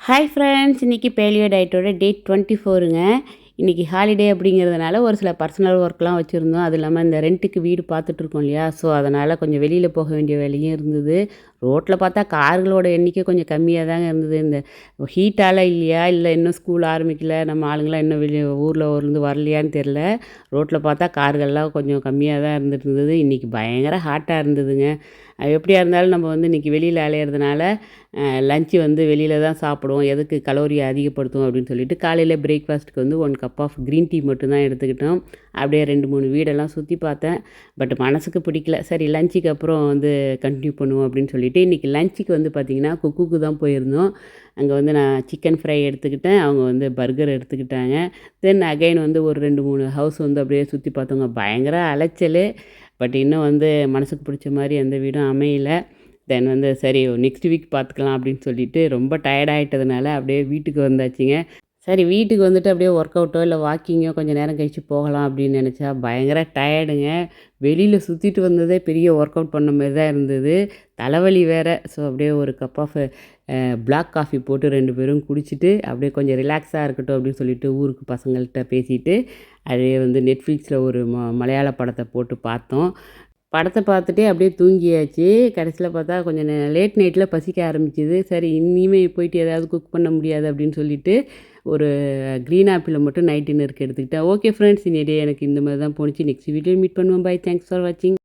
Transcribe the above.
Hi friends, இன்றைக்கி paleo டயட்டோட டே 24ங்க. இன்றைக்கி holiday அப்படிங்கிறதுனால ஒரு சில பர்சனல் ஒர்க்லாம் வச்சுருந்தோம். அது இல்லாமல் இந்த ரெண்ட்டுக்கு வீடு பார்த்துட்ருக்கோம் இல்லையா, ஸோ அதனால் கொஞ்சம் வெளியில் போக வேண்டிய வேலையும் இருந்தது. ரோட்டில் பார்த்தா கார்களோட எண்ணிக்கை கொஞ்சம் கம்மியாக தாங்க இருந்தது. இந்த ஹீட்டால் இல்லையா, இல்லை இன்னும் ஸ்கூல் ஆரம்பிக்கல, நம்ம ஆளுங்களாம் இன்னும் வெளியே ஊரில் இருந்து வரலையான்னு தெரில. ரோட்டில் பார்த்தா கார்கள்லாம் கொஞ்சம் கம்மியாக தான் இருந்துட்டு இருந்தது. இன்றைக்கி பயங்கர ஹாட்டாக இருந்ததுங்க. எப்படியா இருந்தாலும் நம்ம இன்றைக்கி வெளியில் அலையிறதுனால லஞ்சு வெளியில் தான் சாப்பிடுவோம். எதுக்கு கலோரியை அதிகப்படுத்தும் அப்படின்னு சொல்லிட்டு காலையில் பிரேக்ஃபாஸ்ட்டுக்கு 1 கப் ஆஃப் க்ரீன் டீ மட்டும்தான் எடுத்துக்கிட்டோம். அப்படியே 2-3 வீடெல்லாம் சுற்றி பார்த்தேன். பட் மனசுக்கு பிடிக்கல. சரி லஞ்சுக்கு அப்புறம் கண்டினியூ பண்ணுவோம் அப்படின்னு சொல்லிட்டு இன்றைக்கி லஞ்சுக்கு பார்த்திங்கன்னா குக்குக்கு தான் போயிருந்தோம். அங்கே நான் சிக்கன் ஃப்ரை எடுத்துக்கிட்டேன். அவங்க பர்கர் எடுத்துக்கிட்டாங்க. தென் அகைன் ஒரு 2-3 ஹவுஸ் அப்படியே சுற்றி பார்த்தோங்க. பயங்கர அலைச்சல். பட் இன்னும் மனசுக்கு பிடிச்ச மாதிரி எந்த வீடும் அமையல. தென் சரி நெக்ஸ்ட் வீக் பார்த்துக்கலாம் அப்படின்னு சொல்லிட்டு ரொம்ப டயர்ட் ஆகிட்டதுனால அப்படியே வீட்டுக்கு வந்தாச்சுங்க. சரி வீட்டுக்கு அப்படியே ஒர்க் அவுட்டோ இல்லை வாக்கிங்கோ கொஞ்சம் நேரம் கழித்து போகலாம் அப்படின்னு நினச்சா பயங்கர டயர்டுங்க. வெளியில் சுற்றிட்டு வந்ததே பெரிய ஒர்க் அவுட் பண்ண மாதிரி தான் இருந்தது. தலைவலி வேறு. ஸோ அப்படியே ஒரு கப் ஆஃப் பிளாக் காஃபி போட்டு 2 பேரும் குடிச்சிட்டு அப்படியே கொஞ்சம் ரிலாக்ஸாக இருக்கட்டும் அப்படின்னு சொல்லிட்டு ஊருக்கு பசங்கள்கிட்ட பேசிட்டு அப்படியே நெட்ஃப்ளிக்ஸில் ஒரு மலையாள படத்தை போட்டு பார்த்தோம். படத்தை பார்த்துட்டே அப்படியே தூங்கியாச்சு. கடைசியில் பார்த்தா கொஞ்சம் லேட் நைட்டில் பசிக்க ஆரம்பிச்சிது. சரி இனிமேல் போயிட்டு ஏதாவது குக் பண்ண முடியாது அப்படின்னு சொல்லிட்டு ஒரு க்ரீன் ஆப்பிளை மட்டும் நைட் டின்னருக்கு எடுத்துக்கிட்டேன். ஓகே ஃப்ரெண்ட்ஸ், இனி டே எனக்கு இந்த மாதிரி தான் போணுச்சு. நெக்ஸ்ட் வீடியோ மீட் பண்ணுவோம். பை. தேங்க்ஸ் ஃபார் வாட்சிங்.